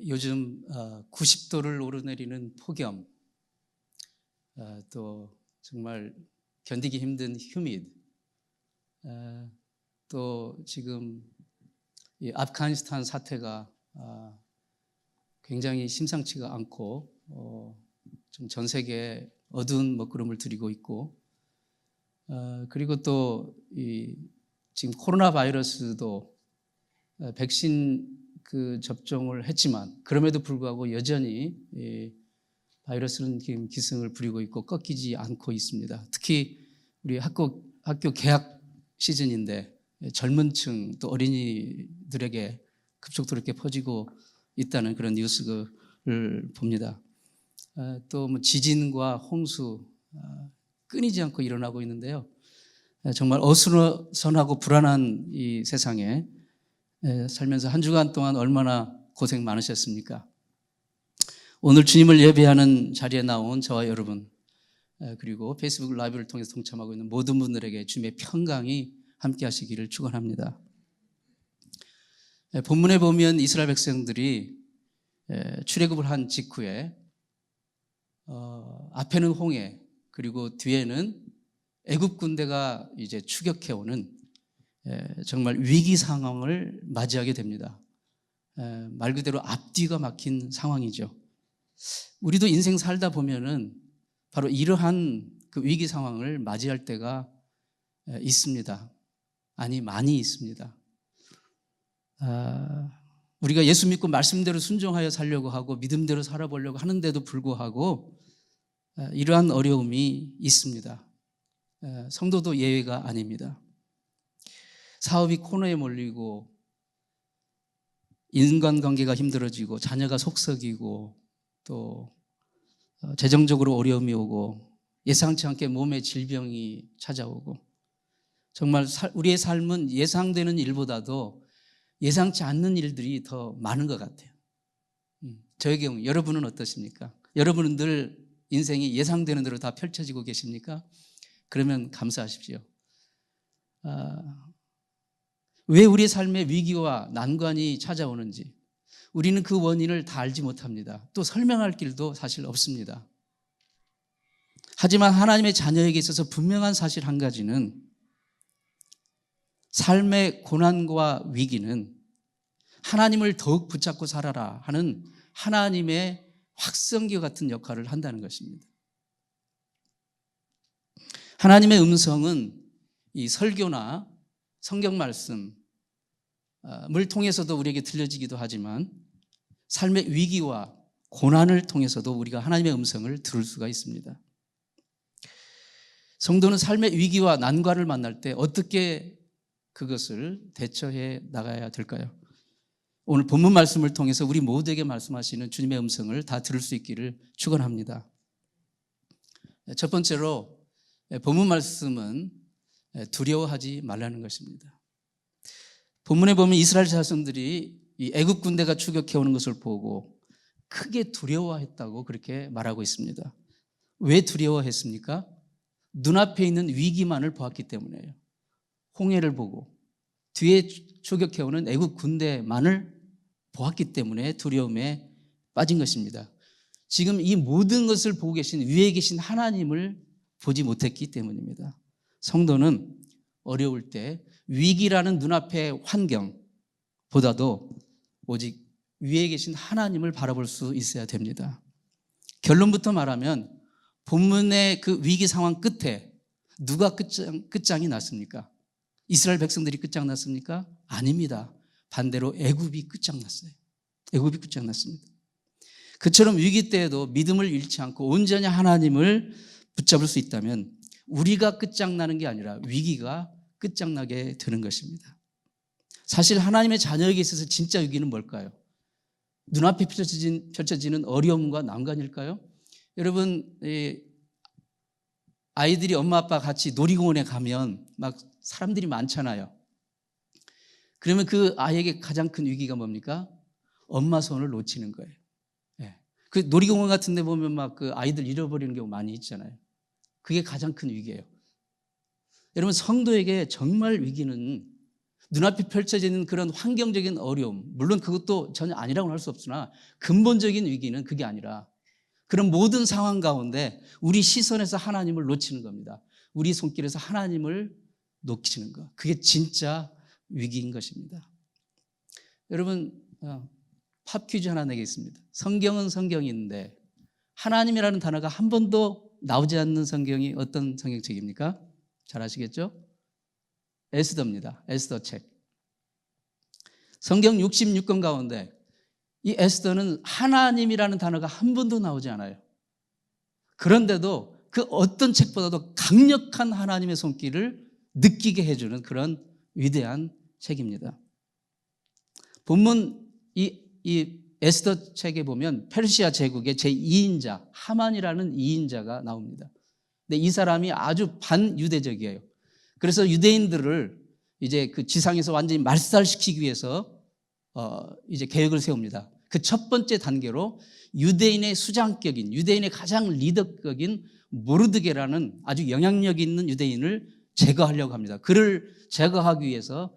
요즘 90도를 오르내리는 폭염, 또 정말 견디기 힘든 휴미드, 또 지금 이 아프가니스탄 사태가 굉장히 심상치가 않고 좀 전 세계에 어두운 먹구름을 들이고 있고, 그리고 또 이 지금 코로나 바이러스도 백신 접종을 했지만 그럼에도 불구하고 여전히 이 바이러스는 지금 기승을 부리고 있고 꺾이지 않고 있습니다. 특히 우리 학교 개학 시즌인데 젊은 층 또 어린이들에게 급속도로 이렇게 퍼지고 있다는 그런 뉴스를 봅니다. 또 뭐 지진과 홍수 끊이지 않고 일어나고 있는데요. 정말 어수선하고 불안한 이 세상에 살면서 한 주간 동안 얼마나 고생 많으셨습니까? 오늘 주님을 예배하는 자리에 나온 저와 여러분, 그리고 페이스북 라이브를 통해서 동참하고 있는 모든 분들에게 주님의 평강이 함께 하시기를 축원합니다. 본문에 보면 이스라엘 백성들이 출애굽을 한 직후에 앞에는 홍해, 그리고 뒤에는 애굽 군대가 이제 추격해오는 정말 위기 상황을 맞이하게 됩니다. 말 그대로 앞뒤가 막힌 상황이죠. 우리도 인생 살다 보면은 바로 이러한 그 위기 상황을 맞이할 때가 있습니다. 아니, 많이 있습니다. 우리가 예수 믿고 말씀대로 순종하여 살려고 하고 믿음대로 살아보려고 하는데도 불구하고 이러한 어려움이 있습니다. 성도도 예외가 아닙니다. 사업이 코너에 몰리고 인간관계가 힘들어지고 자녀가 속썩이고 또 재정적으로 어려움이 오고 예상치 않게 몸에 질병이 찾아오고, 정말 우리의 삶은 예상되는 일보다도 예상치 않는 일들이 더 많은 것 같아요. 저의 경우, 여러분은 어떠십니까? 여러분은 늘 인생이 예상되는 대로 다 펼쳐지고 계십니까? 그러면 감사하십시오. 왜 우리의 삶에 위기와 난관이 찾아오는지 우리는 그 원인을 다 알지 못합니다. 또 설명할 길도 사실 없습니다. 하지만 하나님의 자녀에게 있어서 분명한 사실 한 가지는, 삶의 고난과 위기는 하나님을 더욱 붙잡고 살아라 하는 하나님의 확성기 같은 역할을 한다는 것입니다. 하나님의 음성은 이 설교나 성경 말씀을 통해서도 우리에게 들려지기도 하지만 삶의 위기와 고난을 통해서도 우리가 하나님의 음성을 들을 수가 있습니다. 성도는 삶의 위기와 난관을 만날 때 어떻게 그것을 대처해 나가야 될까요? 오늘 본문 말씀을 통해서 우리 모두에게 말씀하시는 주님의 음성을 다 들을 수 있기를 축원합니다. 첫 번째로 본문 말씀은 두려워하지 말라는 것입니다. 본문에 보면 이스라엘 자손들이 이 애굽 군대가 추격해 오는 것을 보고 크게 두려워했다고 그렇게 말하고 있습니다. 왜 두려워했습니까? 눈앞에 있는 위기만을 보았기 때문이에요. 홍해를 보고 뒤에 추격해 오는 애굽 군대만을 보았기 때문에 두려움에 빠진 것입니다. 지금 이 모든 것을 보고 계신 위에 계신 하나님을 보지 못했기 때문입니다. 성도는 어려울 때 위기라는 눈앞의 환경보다도 오직 위에 계신 하나님을 바라볼 수 있어야 됩니다. 결론부터 말하면 본문의 그 위기 상황 끝에 누가 끝장이 났습니까? 이스라엘 백성들이 끝장났습니까? 아닙니다. 반대로 애굽이 끝장났어요. 애굽이 끝장났습니다. 그처럼 위기 때에도 믿음을 잃지 않고 온전히 하나님을 붙잡을 수 있다면 우리가 끝장나는 게 아니라 위기가 끝장나게 되는 것입니다. 사실 하나님의 자녀에게 있어서 진짜 위기는 뭘까요? 눈앞에 펼쳐지는 어려움과 난관일까요? 여러분, 아이들이 엄마 아빠 같이 놀이공원에 가면 막 사람들이 많잖아요. 그러면 그 아이에게 가장 큰 위기가 뭡니까? 엄마 손을 놓치는 거예요. 그 놀이공원 같은 데 보면 막 그 아이들 잃어버리는 경우 많이 있잖아요. 그게 가장 큰 위기예요. 여러분, 성도에게 정말 위기는 눈앞에 펼쳐지는 그런 환경적인 어려움, 물론 그것도 전혀 아니라고는 할 수 없으나 근본적인 위기는 그게 아니라 그런 모든 상황 가운데 우리 시선에서 하나님을 놓치는 겁니다. 우리 손길에서 하나님을 놓치는 것. 그게 진짜 위기인 것입니다. 여러분, 팝 퀴즈 하나 내겠습니다. 성경은 성경인데 하나님이라는 단어가 한 번도 나오지 않는 성경이 어떤 성경책입니까? 잘 아시겠죠? 에스더입니다. 에스더 책. 성경 66권 가운데 이 에스더는 하나님이라는 단어가 한 번도 나오지 않아요. 그런데도 그 어떤 책보다도 강력한 하나님의 손길을 느끼게 해주는 그런 위대한 책입니다. 본문 이 에스더 책에 보면 페르시아 제국의 제2인자 하만이라는 2인자가 나옵니다. 근데 이 사람이 아주 반유대적이에요. 그래서 유대인들을 이제 그 지상에서 완전히 말살시키기 위해서 이제 계획을 세웁니다. 그 첫 번째 단계로 유대인의 수장격인, 유대인의 가장 리더격인 모르드게라는 아주 영향력 있는 유대인을 제거하려고 합니다. 그를 제거하기 위해서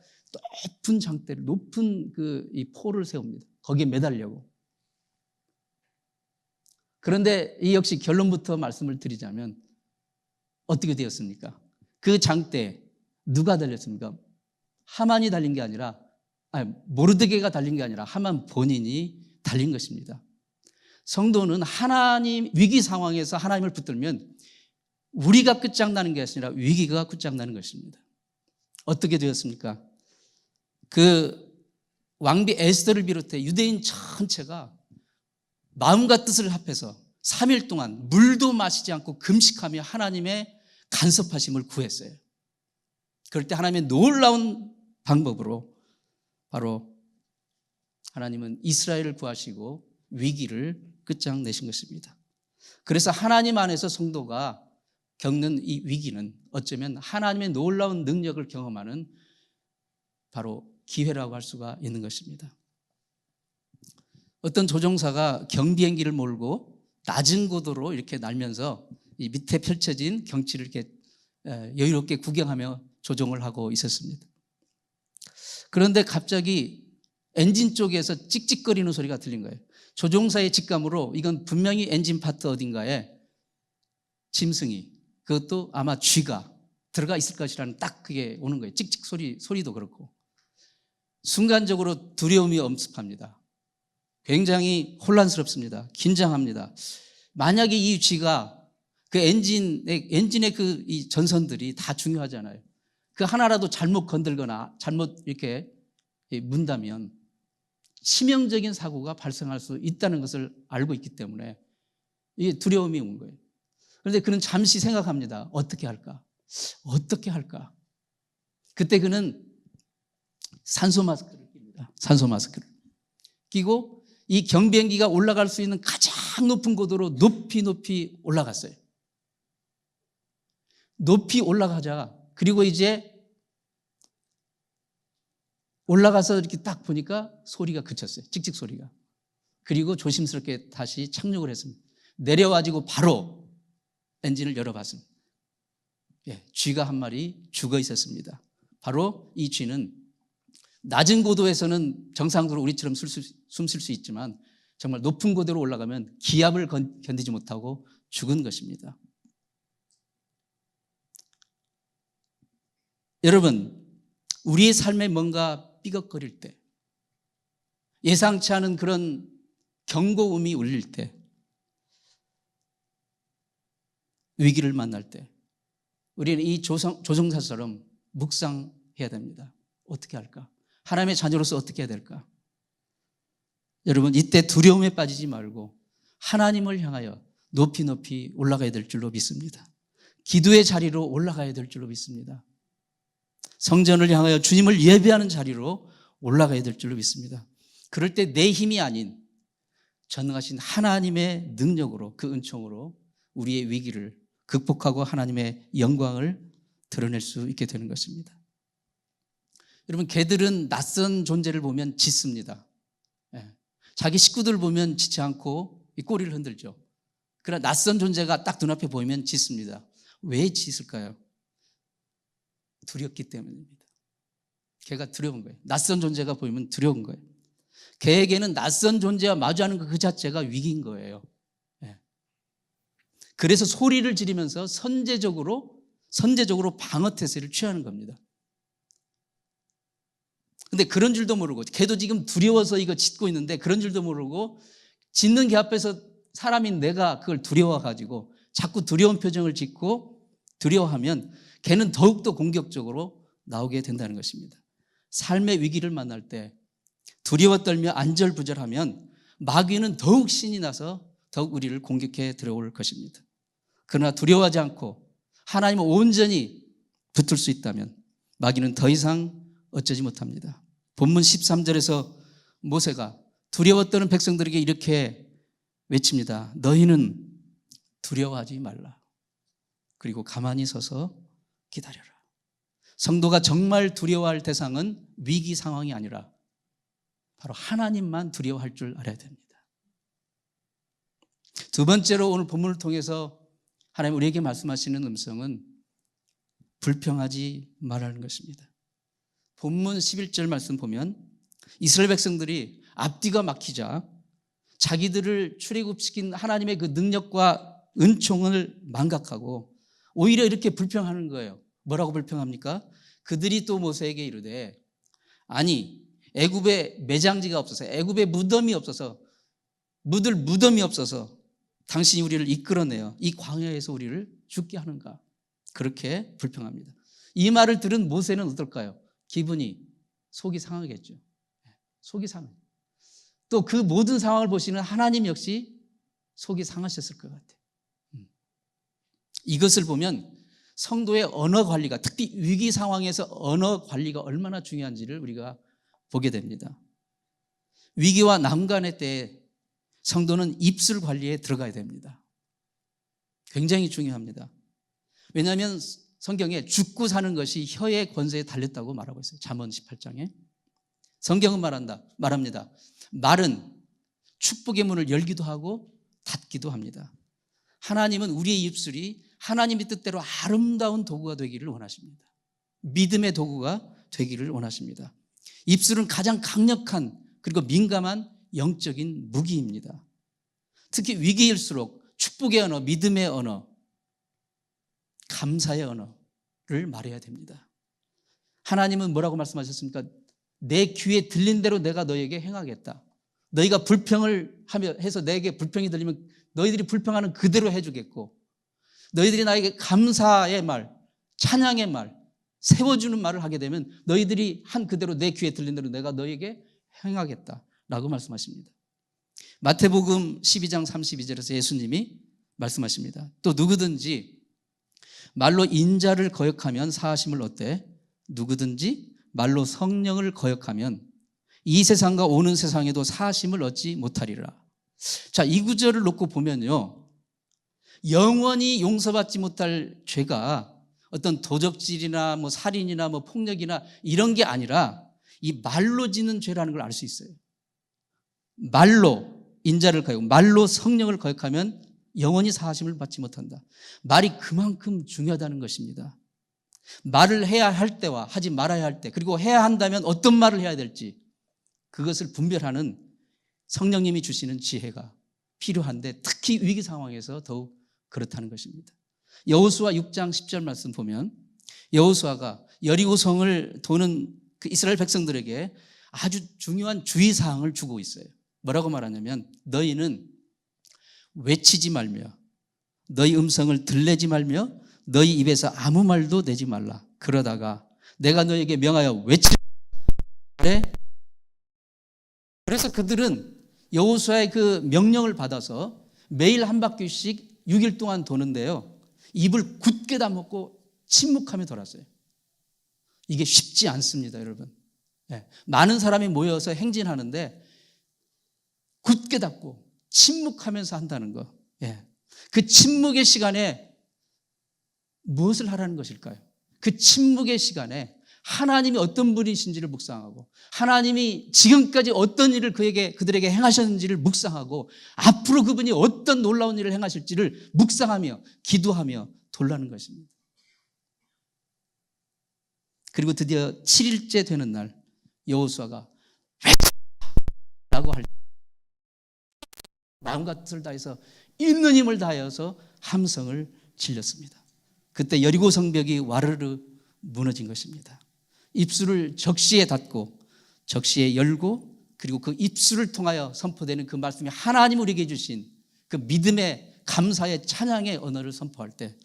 높은 장대를, 높은 이 포를 세웁니다. 거기에 매달려고. 그런데 이 역시 결론부터 말씀을 드리자면 어떻게 되었습니까? 그 장대에 누가 달렸습니까? 하만이 달린 게 아니라, 모르드게가 달린 게 아니라 하만 본인이 달린 것입니다. 성도는 하나님, 위기 상황에서 하나님을 붙들면 우리가 끝장나는 게 아니라 위기가 끝장나는 것입니다. 어떻게 되었습니까? 그 왕비 에스더를 비롯해 유대인 전체가 마음과 뜻을 합해서 3일 동안 물도 마시지 않고 금식하며 하나님의 간섭하심을 구했어요. 그럴 때 하나님의 놀라운 방법으로 바로 하나님은 이스라엘을 구하시고 위기를 끝장내신 것입니다. 그래서 하나님 안에서 성도가 겪는 이 위기는 어쩌면 하나님의 놀라운 능력을 경험하는 바로 기회라고 할 수가 있는 것입니다. 어떤 조종사가 경비행기를 몰고 낮은 고도로 이렇게 날면서 이 밑에 펼쳐진 경치를 이렇게 여유롭게 구경하며 조종을 하고 있었습니다. 그런데 갑자기 엔진 쪽에서 찍찍거리는 소리가 들린 거예요. 조종사의 직감으로 이건 분명히 엔진 파트 어딘가에 짐승이, 그것도 아마 쥐가 들어가 있을 것이라는 딱 그게 오는 거예요. 찍찍 소리도 그렇고. 순간적으로 두려움이 엄습합니다. 굉장히 혼란스럽습니다. 긴장합니다. 만약에 이 쥐가 그 엔진의 이 전선들이 다 중요하잖아요. 그 하나라도 잘못 건들거나 잘못 이렇게 문다면 치명적인 사고가 발생할 수 있다는 것을 알고 있기 때문에 이게 두려움이 온 거예요. 그런데 그는 잠시 생각합니다. 어떻게 할까? 어떻게 할까? 그때 그는 산소 마스크를 낍니다. 산소 마스크를 끼고 이 경비행기가 올라갈 수 있는 가장 높은 고도로 높이 올라갔어요. 높이 올라가자. 그리고 이제 올라가서 이렇게 딱 보니까 소리가 그쳤어요. 찍찍 소리가. 그리고 조심스럽게 다시 착륙을 했습니다. 내려와지고 바로 엔진을 열어봤습니다. 쥐가 한 마리 죽어 있었습니다. 바로 이 쥐는 낮은 고도에서는 정상적으로 우리처럼 숨 쉴 수 있지만 정말 높은 고도로 올라가면 기압을 견디지 못하고 죽은 것입니다. 여러분, 우리의 삶에 뭔가 삐걱거릴 때, 예상치 않은 그런 경고음이 울릴 때, 위기를 만날 때 우리는 이 조종사처럼 묵상해야 됩니다. 어떻게 할까? 하나님의 자녀로서 어떻게 해야 될까? 여러분, 이때 두려움에 빠지지 말고 하나님을 향하여 높이 올라가야 될 줄로 믿습니다. 기도의 자리로 올라가야 될 줄로 믿습니다. 성전을 향하여 주님을 예배하는 자리로 올라가야 될 줄로 믿습니다. 그럴 때 내 힘이 아닌 전능하신 하나님의 능력으로, 그 은총으로 우리의 위기를 극복하고 하나님의 영광을 드러낼 수 있게 되는 것입니다. 여러분, 개들은 낯선 존재를 보면 짖습니다. 자기 식구들 보면 짖지 않고 이 꼬리를 흔들죠. 그러나 낯선 존재가 딱 눈앞에 보이면 짖습니다. 왜 짖을까요? 두렵기 때문입니다. 걔가 두려운 거예요. 낯선 존재가 보이면 두려운 거예요. 걔에게는 낯선 존재와 마주하는 그 자체가 위기인 거예요. 예. 그래서 소리를 지르면서 선제적으로 방어 태세를 취하는 겁니다. 근데 그런 줄도 모르고, 걔도 지금 두려워서 이거 짖고 있는데 그런 줄도 모르고, 짖는 걔 앞에서 사람인 내가 그걸 두려워가지고 자꾸 두려운 표정을 짓고 두려워하면 걔는 더욱더 공격적으로 나오게 된다는 것입니다. 삶의 위기를 만날 때 두려워 떨며 안절부절하면 마귀는 더욱 신이 나서 더욱 우리를 공격해 들어올 것입니다. 그러나 두려워하지 않고 하나님을 온전히 붙들 수 있다면 마귀는 더 이상 어쩌지 못합니다. 본문 13절에서 모세가 두려워 떠는 백성들에게 이렇게 외칩니다. 너희는 두려워하지 말라. 그리고 가만히 서서 기다려라. 성도가 정말 두려워할 대상은 위기 상황이 아니라 바로 하나님만 두려워할 줄 알아야 됩니다. 두 번째로 오늘 본문을 통해서 하나님 우리에게 말씀하시는 음성은 불평하지 말라는 것입니다. 본문 11절 말씀 보면 이스라엘 백성들이 앞뒤가 막히자 자기들을 출애굽시킨 하나님의 그 능력과 은총을 망각하고 오히려 이렇게 불평하는 거예요. 뭐라고 불평합니까? 그들이 또 모세에게 이르되 아니 애굽에 매장지가 없어서, 애굽에 무덤이 없어서, 묻을 무덤이 없어서 당신이 우리를 이끌어내어 이 광야에서 우리를 죽게 하는가? 그렇게 불평합니다. 이 말을 들은 모세는 어떨까요? 기분이 속이 상하겠죠. 속이 상해요. 또 그 모든 상황을 보시는 하나님 역시 속이 상하셨을 것 같아요. 이것을 보면 성도의 언어 관리가, 특히 위기 상황에서 언어 관리가 얼마나 중요한지를 우리가 보게 됩니다. 위기와 난관의 때에 성도는 입술 관리에 들어가야 됩니다. 굉장히 중요합니다. 왜냐하면 성경에 죽고 사는 것이 혀의 권세에 달렸다고 말하고 있어요. 잠언 18장에. 성경은 말합니다. 말은 축복의 문을 열기도 하고 닫기도 합니다. 하나님은 우리의 입술이 하나님의 뜻대로 아름다운 도구가 되기를 원하십니다. 믿음의 도구가 되기를 원하십니다. 입술은 가장 강력한 그리고 민감한 영적인 무기입니다. 특히 위기일수록 축복의 언어, 믿음의 언어, 감사의 언어를 말해야 됩니다. 하나님은 뭐라고 말씀하셨습니까? 내 귀에 들린 대로 내가 너에게 행하겠다. 너희가 불평을 해서 내게 불평이 들리면 너희들이 불평하는 그대로 해주겠고, 너희들이 나에게 감사의 말, 찬양의 말, 세워주는 말을 하게 되면 너희들이 한 그대로 내 귀에 들린 대로 내가 너에게 행하겠다라고 말씀하십니다. 마태복음 12장 32절에서 예수님이 말씀하십니다. 또 누구든지 말로 인자를 거역하면 사하심을 얻되 누구든지 말로 성령을 거역하면 이 세상과 오는 세상에도 사하심을 얻지 못하리라. 자, 이 구절을 놓고 보면요, 영원히 용서받지 못할 죄가 어떤 도적질이나 뭐 살인이나 뭐 폭력이나 이런 게 아니라 이 말로 짓는 죄라는 걸 알 수 있어요. 말로 인자를 거역, 말로 성령을 거역하면 영원히 사하심을 받지 못한다. 말이 그만큼 중요하다는 것입니다. 말을 해야 할 때와 하지 말아야 할 때, 그리고 해야 한다면 어떤 말을 해야 될지 그것을 분별하는 성령님이 주시는 지혜가 필요한데, 특히 위기 상황에서 더욱 그렇다는 것입니다. 여호수아 6장 10절 말씀 보면 여호수아가 여리고성을 도는 그 이스라엘 백성들에게 아주 중요한 주의사항을 주고 있어요. 뭐라고 말하냐면 너희는 외치지 말며 너희 음성을 들내지 말며 너희 입에서 아무 말도 내지 말라. 그러다가 내가 너에게 명하여 외치라. 그래서 그들은 여호수아의 그 명령을 받아서 매일 한 바퀴씩 6일 동안 도는데요, 입을 굳게 다먹고 침묵하며 돌았어요. 이게 쉽지 않습니다, 여러분. 네. 많은 사람이 모여서 행진하는데 굳게 닫고 침묵하면서 한다는 거. 예. 그 침묵의 시간에 무엇을 하라는 것일까요? 그 침묵의 시간에 하나님이 어떤 분이신지를 묵상하고, 하나님이 지금까지 어떤 일을 그들에게 행하셨는지를 묵상하고, 앞으로 그분이 어떤 놀라운 일을 행하실지를 묵상하며 기도하며 돌라는 것입니다. 그리고 드디어 7일째 되는 날 여호수아가 라고 할 때 마음과 뜻을 다해서 있는 힘을 다하여서 함성을 질렀습니다. 그때 여리고 성벽이 와르르 무너진 것입니다. 입술을 적시에 닫고 적시에 열고 그리고 그 입술을 통하여 선포되는 그 말씀이 하나님 우리에게 주신 그 믿음의 감사의 찬양의 언어를 선포할 때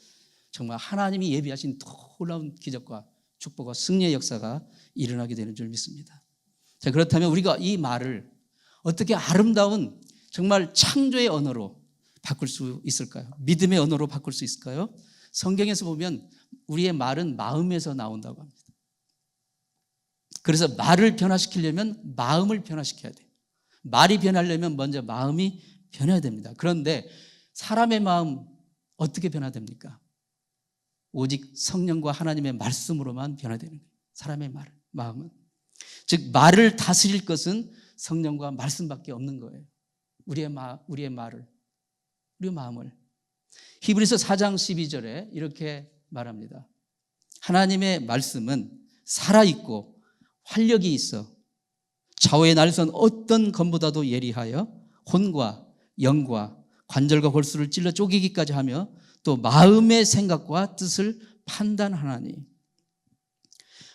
정말 하나님이 예비하신 놀라운 기적과 축복과 승리의 역사가 일어나게 되는 줄 믿습니다. 자, 그렇다면 우리가 이 말을 어떻게 아름다운 정말 창조의 언어로 바꿀 수 있을까요? 믿음의 언어로 바꿀 수 있을까요? 성경에서 보면 우리의 말은 마음에서 나온다고 합니다. 그래서 말을 변화시키려면 마음을 변화시켜야 돼요. 말이 변하려면 먼저 마음이 변해야 됩니다. 그런데 사람의 마음 어떻게 변화됩니까? 오직 성령과 하나님의 말씀으로만 변화되는 거예요. 사람의 마음은. 즉 말을 다스릴 것은 성령과 말씀밖에 없는 거예요. 우리의 말을, 우리의 마음을. 히브리서 4장 12절에 이렇게 말합니다. 하나님의 말씀은 살아있고 활력이 있어 좌우의 날선 어떤 검보다도 예리하여 혼과 영과 관절과 골수를 찔러 쪼개기까지 하며 또 마음의 생각과 뜻을 판단하나니.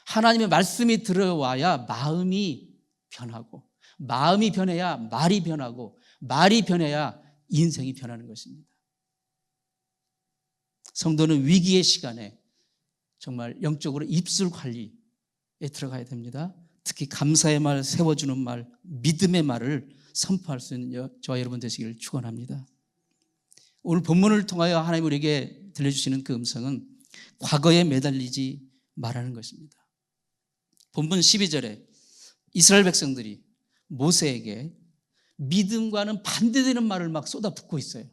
하나님의 말씀이 들어와야 마음이 변하고 마음이 변해야 말이 변하고 말이 변해야 인생이 변하는 것입니다. 성도는 위기의 시간에 정말 영적으로 입술 관리에 들어가야 됩니다. 특히 감사의 말, 세워주는 말, 믿음의 말을 선포할 수 있는 저와 여러분 되시기를 축원합니다. 오늘 본문을 통하여 하나님 우리에게 들려주시는 그 음성은 과거에 매달리지 말라는 것입니다. 본문 12절에 이스라엘 백성들이 모세에게 믿음과는 반대되는 말을 막 쏟아붓고 있어요.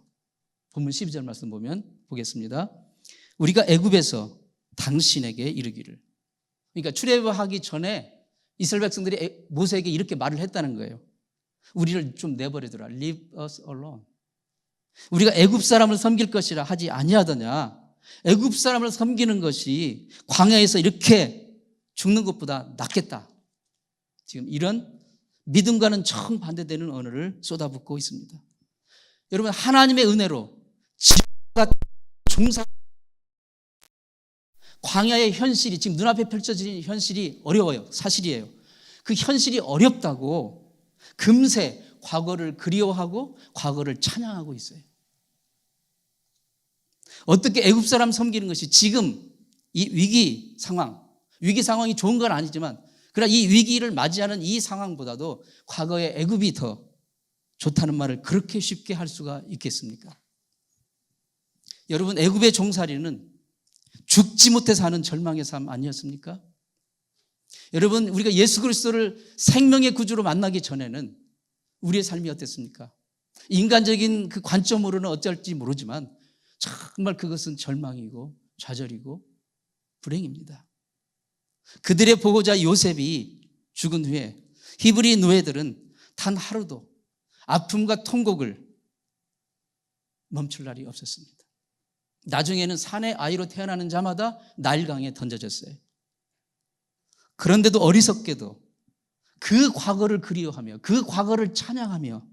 본문 12절 말씀 보겠습니다. 우리가 애굽에서 당신에게 이르기를. 그러니까 출애굽하기 전에 이스라엘 백성들이 모세에게 이렇게 말을 했다는 거예요. 우리를 좀 내버려두라. Leave us alone. 우리가 애굽 사람을 섬길 것이라 하지 아니하더냐. 애굽 사람을 섬기는 것이 광야에서 이렇게 죽는 것보다 낫겠다. 지금 이런 믿음과는 정반대되는 언어를 쏟아붓고 있습니다. 여러분, 하나님의 은혜로 지금과 중상 광야의 현실이 지금 눈앞에 펼쳐진 현실이 어려워요. 사실이에요. 그 현실이 어렵다고 금세 과거를 그리워하고 과거를 찬양하고 있어요. 어떻게 애굽 사람 섬기는 것이 지금 이 위기 상황이 좋은 건 아니지만 그러나 이 위기를 맞이하는 이 상황보다도 과거의 애굽이 더 좋다는 말을 그렇게 쉽게 할 수가 있겠습니까? 여러분, 애굽의 종살이는 죽지 못해서 하는 절망의 삶 아니었습니까? 여러분, 우리가 예수 그리스도를 생명의 구주로 만나기 전에는 우리의 삶이 어땠습니까? 인간적인 그 관점으로는 어쩔지 모르지만 정말 그것은 절망이고 좌절이고 불행입니다. 그들의 보호자 요셉이 죽은 후에 히브리 노예들은 단 하루도 아픔과 통곡을 멈출 날이 없었습니다. 나중에는 산의 아이로 태어나는 자마다 나일강에 던져졌어요. 그런데도 어리석게도 그 과거를 그리워하며 그 과거를 찬양하며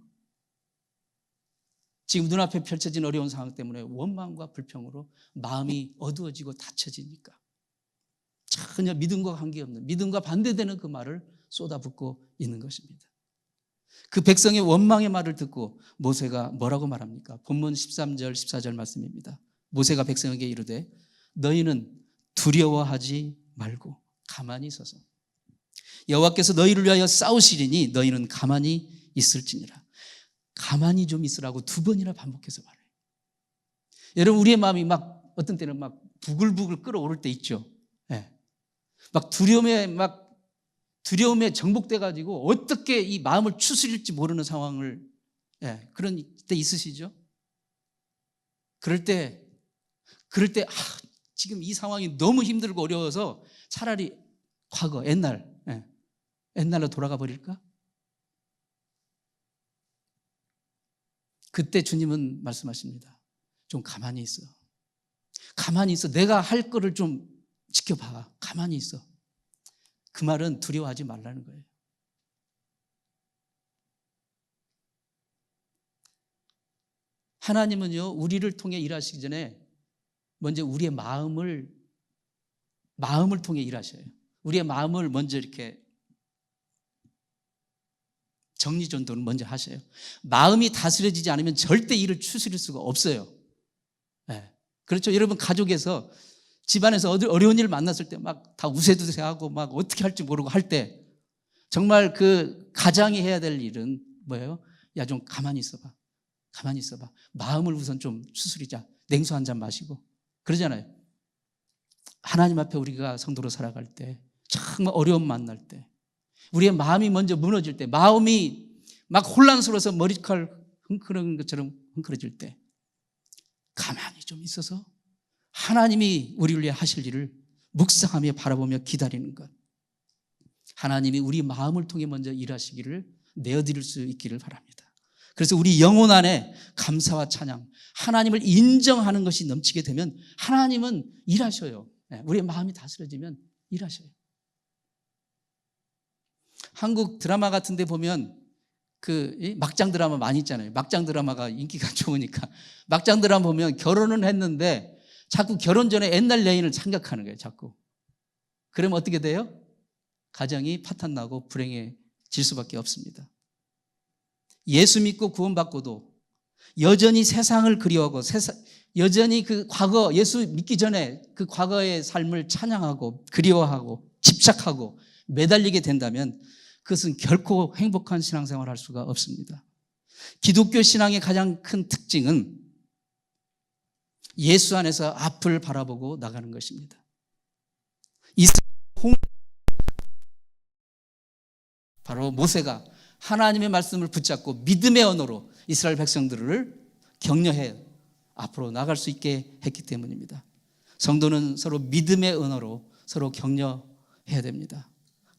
지금 눈앞에 펼쳐진 어려운 상황 때문에 원망과 불평으로 마음이 어두워지고 닫혀지니까 전혀 믿음과 관계없는, 믿음과 반대되는 그 말을 쏟아붓고 있는 것입니다. 그 백성의 원망의 말을 듣고 모세가 뭐라고 말합니까? 본문 13절 14절 말씀입니다. 모세가 백성에게 이르되 너희는 두려워하지 말고 가만히 있어서 여호와께서 너희를 위하여 싸우시리니 너희는 가만히 있을지니라. 가만히 좀 있으라고 2번이나 반복해서 말해요. 여러분, 우리의 마음이 막 어떤 때는 막 부글부글 끓어오를 때 있죠. 네. 막 두려움에 정복돼 가지고 어떻게 이 마음을 추스릴지 모르는 상황을 그런 때 있으시죠? 그럴 때 지금 이 상황이 너무 힘들고 어려워서 차라리 과거 옛날로 돌아가 버릴까? 그때 주님은 말씀하십니다. 좀 가만히 있어. 가만히 있어. 내가 할 거를 좀 지켜봐. 가만히 있어. 그 말은 두려워하지 말라는 거예요. 하나님은요, 우리를 통해 일하시기 전에 먼저 우리의 마음을 통해 일하셔요. 우리의 마음을 먼저 이렇게 정리전도를 먼저 하셔요. 마음이 다스려지지 않으면 절대 일을 추스릴 수가 없어요. 네. 그렇죠. 여러분, 가족에서 집안에서 어려운 일을 만났을 때 막 다 우세두세하고 막 어떻게 할지 모르고 할 때 정말 그 가장이 해야 될 일은 뭐예요? 야, 좀 가만히 있어봐. 가만히 있어봐. 마음을 우선 좀 추스리자. 냉수 한 잔 마시고. 그러잖아요. 하나님 앞에 우리가 성도로 살아갈 때, 정말 어려움 만날 때, 우리의 마음이 먼저 무너질 때, 마음이 막 혼란스러워서 머리칼 흥그러는 것처럼 흥그러질 때 가만히 좀 있어서 하나님이 우리를 위해 하실 일을 묵상하며 바라보며 기다리는 것. 하나님이 우리 마음을 통해 먼저 일하시기를 내어드릴 수 있기를 바랍니다. 그래서 우리 영혼 안에 감사와 찬양, 하나님을 인정하는 것이 넘치게 되면 하나님은 일하셔요. 우리의 마음이 다스려지면 일하셔요. 한국 드라마 같은 데 보면 그 막장 드라마 많이 있잖아요. 막장 드라마가 인기가 좋으니까. 막장 드라마 보면 결혼은 했는데 자꾸 결혼 전에 옛날 여인을 생각하는 거예요. 자꾸. 그러면 어떻게 돼요? 가정이 파탄나고 불행해질 수밖에 없습니다. 예수 믿고 구원받고도 여전히 세상을 그리워하고 여전히 그 과거, 예수 믿기 전에 그 과거의 삶을 찬양하고 그리워하고 집착하고 매달리게 된다면 그것은 결코 행복한 신앙생활을 할 수가 없습니다. 기독교 신앙의 가장 큰 특징은 예수 안에서 앞을 바라보고 나가는 것입니다. 바로 모세가 하나님의 말씀을 붙잡고 믿음의 언어로 이스라엘 백성들을 격려해 앞으로 나갈 수 있게 했기 때문입니다. 성도는 서로 믿음의 언어로 서로 격려해야 됩니다.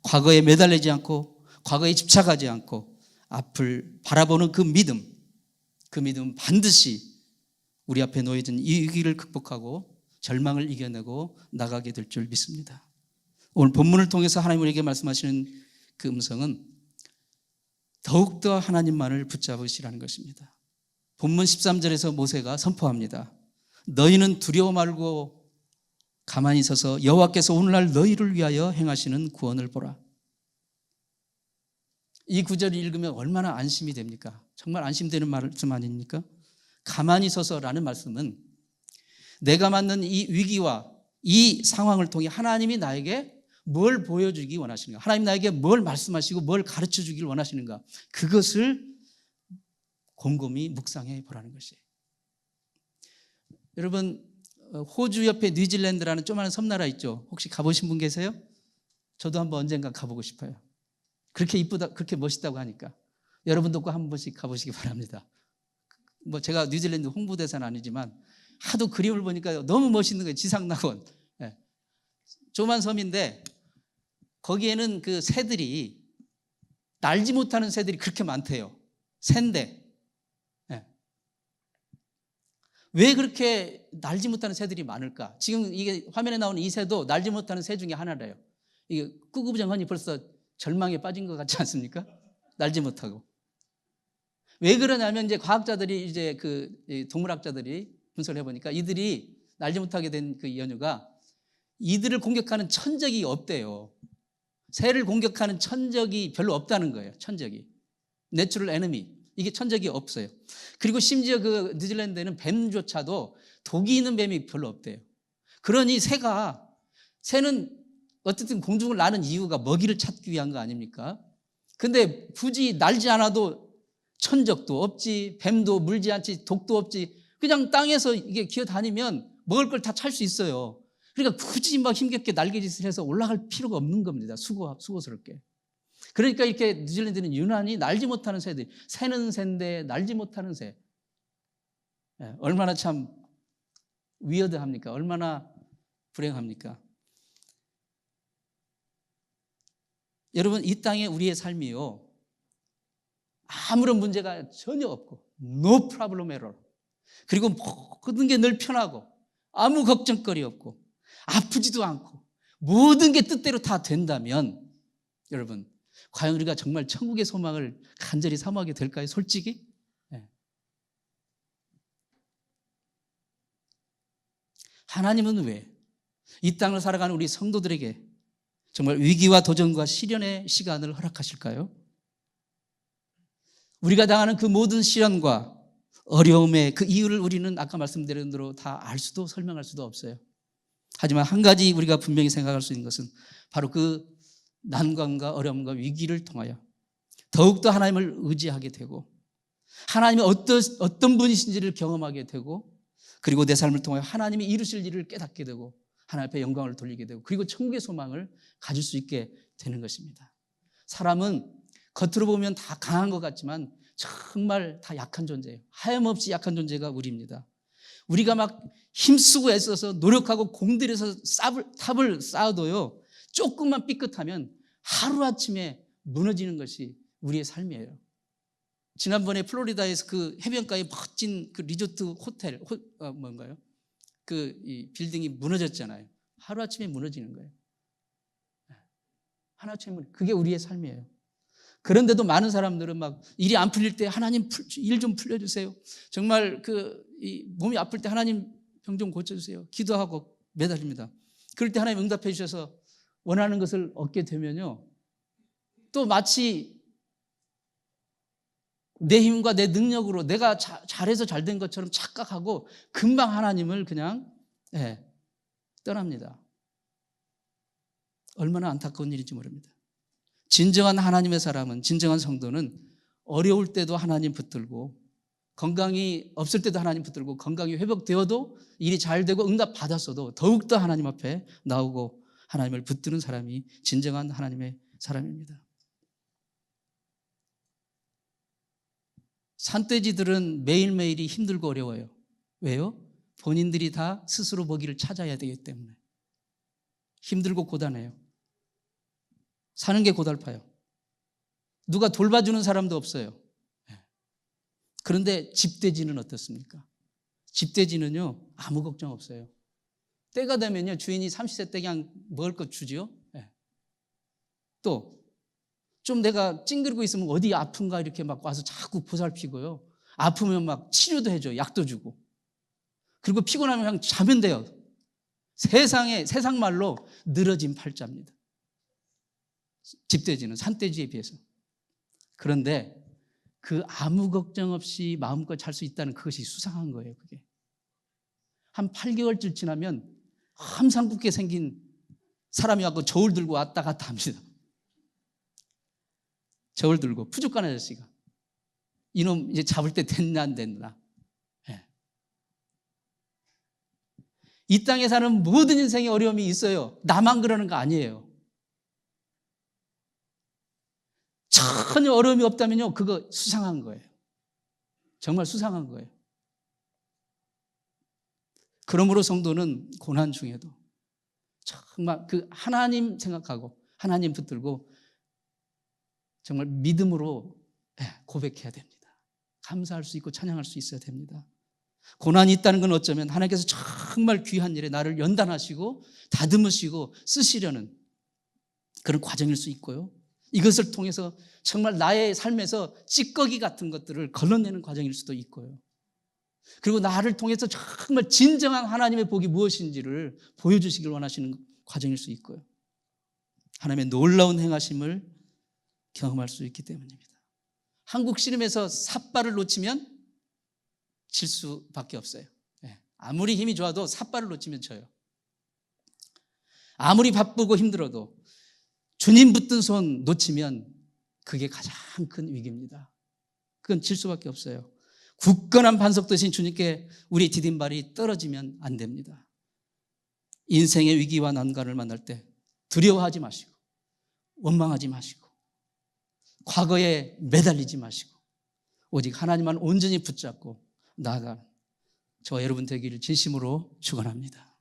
과거에 매달리지 않고 과거에 집착하지 않고 앞을 바라보는 그 믿음은 반드시 우리 앞에 놓여진 이 위기를 극복하고 절망을 이겨내고 나가게 될 줄 믿습니다. 오늘 본문을 통해서 하나님 우리에게 말씀하시는 그 음성은 더욱더 하나님만을 붙잡으시라는 것입니다. 본문 13절에서 모세가 선포합니다. 너희는 두려워 말고 가만히 서서 여호와께서 오늘날 너희를 위하여 행하시는 구원을 보라. 이 구절을 읽으면 얼마나 안심이 됩니까? 정말 안심되는 말씀 아닙니까? 가만히 서서라는 말씀은 내가 맞는 이 위기와 이 상황을 통해 하나님이 나에게 뭘 보여주기 원하시는가? 하나님 나에게 뭘 말씀하시고 뭘 가르쳐 주길 원하시는가? 그것을 곰곰이 묵상해 보라는 것이에요. 여러분, 호주 옆에 뉴질랜드라는 조그마한 섬나라 있죠? 혹시 가보신 분 계세요? 저도 한번 언젠가 가보고 싶어요. 그렇게 이쁘다, 그렇게 멋있다고 하니까 여러분도 꼭 한 번씩 가보시기 바랍니다. 뭐 제가 뉴질랜드 홍보대사는 아니지만 하도 그림을 보니까 너무 멋있는 거예요. 지상낙원. 네. 조그만 섬인데 거기에는 그 새들이 날지 못하는 새들이 그렇게 많대요. 새인데 왜 그렇게 날지 못하는 새들이 많을까? 지금 이게 화면에 나오는 이 새도 날지 못하는 새 중에 하나래요. 이게 꾸구부정하니 벌써 절망에 빠진 것 같지 않습니까? 날지 못하고. 왜 그러냐면 이제 과학자들이 이제 그 동물학자들이 분석을 해보니까 이들이 날지 못하게 된 그 연유가 이들을 공격하는 천적이 없대요. 새를 공격하는 천적이 별로 없다는 거예요. 천적이. 내추럴 에너미. 이게 천적이 없어요. 그리고 심지어 그 뉴질랜드에는 뱀조차도 독이 있는 뱀이 별로 없대요. 그러니 새는 어쨌든 공중을 나는 이유가 먹이를 찾기 위한 거 아닙니까? 근데 굳이 날지 않아도 천적도 없지, 뱀도 물지 않지, 독도 없지. 그냥 땅에서 이게 기어다니면 먹을 걸 다 찾을 수 있어요. 그러니까 굳이 막 힘겹게 날개짓을 해서 올라갈 필요가 없는 겁니다. 수고스럽게. 그러니까 이렇게 뉴질랜드는 유난히 날지 못하는 새들이, 새는 새인데 날지 못하는 새. 얼마나 참 위어드합니까? 얼마나 불행합니까? 여러분, 이 땅에 우리의 삶이요, 아무런 문제가 전혀 없고 no problem at all. 그리고 모든 게 늘 편하고 아무 걱정거리 없고 아프지도 않고 모든 게 뜻대로 다 된다면 여러분, 과연 우리가 정말 천국의 소망을 간절히 사모하게 될까요? 솔직히? 네. 하나님은 왜 이 땅을 살아가는 우리 성도들에게 정말 위기와 도전과 시련의 시간을 허락하실까요? 우리가 당하는 그 모든 시련과 어려움의 그 이유를 우리는 아까 말씀드린 대로 다 알 수도 설명할 수도 없어요. 하지만 한 가지 우리가 분명히 생각할 수 있는 것은 바로 그 난관과 어려움과 위기를 통하여 더욱더 하나님을 의지하게 되고 하나님이 어떤 분이신지를 경험하게 되고 그리고 내 삶을 통하여 하나님이 이루실 일을 깨닫게 되고 하나님 앞에 영광을 돌리게 되고 그리고 천국의 소망을 가질 수 있게 되는 것입니다. 사람은 겉으로 보면 다 강한 것 같지만 정말 다 약한 존재예요. 하염없이 약한 존재가 우리입니다. 우리가 막 힘쓰고 애써서 노력하고 공들여서 탑을 쌓아도요, 조금만 삐끗하면 하루아침에 무너지는 것이 우리의 삶이에요. 지난번에 플로리다에서 그 해변가에 멋진 그 리조트 호텔, 뭔가요? 이 빌딩이 무너졌잖아요. 하루아침에 무너지는 거예요. 하루아침에 그게 우리의 삶이에요. 그런데도 많은 사람들은 막 일이 안 풀릴 때 하나님 일 좀 풀려주세요. 정말 이 몸이 아플 때 하나님 병 좀 고쳐주세요. 기도하고 매달립니다. 그럴 때 하나님 응답해 주셔서 원하는 것을 얻게 되면요. 또 마치 내 힘과 내 능력으로 내가 잘해서 잘 된 것처럼 착각하고 금방 하나님을 그냥 떠납니다. 얼마나 안타까운 일인지 모릅니다. 진정한 하나님의 사람은, 진정한 성도는 어려울 때도 하나님 붙들고 건강이 없을 때도 하나님 붙들고 건강이 회복되어도 일이 잘 되고 응답 받았어도 더욱더 하나님 앞에 나오고 하나님을 붙드는 사람이 진정한 하나님의 사람입니다. 산돼지들은 매일매일이 힘들고 어려워요. 왜요? 본인들이 다 스스로 먹이를 찾아야 되기 때문에. 힘들고 고단해요. 사는 게 고달파요. 누가 돌봐주는 사람도 없어요. 그런데 집돼지는 어떻습니까? 집돼지는요, 아무 걱정 없어요. 때가 되면요, 주인이 30세 때 그냥 먹을 것 주지요. 또 좀 내가 찡그리고 있으면 어디 아픈가 이렇게 막 와서 자꾸 보살피고요. 아프면 막 치료도 해줘요. 약도 주고. 그리고 피곤하면 그냥 자면 돼요. 세상 말로 늘어진 팔자입니다. 집돼지는 산돼지에 비해서. 그런데 그 아무 걱정 없이 마음껏 잘 수 있다는 그것이 수상한 거예요. 그게 한 8개월쯤 지나면 함상궂게 생긴 사람이 와서 저울 들고 왔다 갔다 합니다. 저울 들고 푸죽간 아저씨가 이놈 이제 잡을 때 됐나 안 됐나. 이 땅에 사는 모든 인생의 어려움이 있어요. 나만 그러는 거 아니에요. 전혀 어려움이 없다면요, 그거 수상한 거예요. 정말 수상한 거예요. 그러므로 성도는 고난 중에도 정말 그 하나님 생각하고 하나님 붙들고 정말 믿음으로 고백해야 됩니다. 감사할 수 있고 찬양할 수 있어야 됩니다. 고난이 있다는 건 어쩌면 하나님께서 정말 귀한 일에 나를 연단하시고 다듬으시고 쓰시려는 그런 과정일 수 있고요. 이것을 통해서 정말 나의 삶에서 찌꺼기 같은 것들을 걸러내는 과정일 수도 있고요. 그리고 나를 통해서 정말 진정한 하나님의 복이 무엇인지를 보여주시길 원하시는 과정일 수 있고요. 하나님의 놀라운 행하심을 경험할 수 있기 때문입니다. 한국 씨름에서 삿발을 놓치면 질 수밖에 없어요. 아무리 힘이 좋아도 삿발을 놓치면 져요. 아무리 바쁘고 힘들어도 주님 붙든 손 놓치면 그게 가장 큰 위기입니다. 그건 질 수밖에 없어요. 굳건한 반석 되신 주님께 우리 디딤발이 떨어지면 안 됩니다. 인생의 위기와 난관을 만날 때 두려워하지 마시고 원망하지 마시고 과거에 매달리지 마시고 오직 하나님만 온전히 붙잡고 나아가 저와 여러분 되기를 진심으로 축원합니다.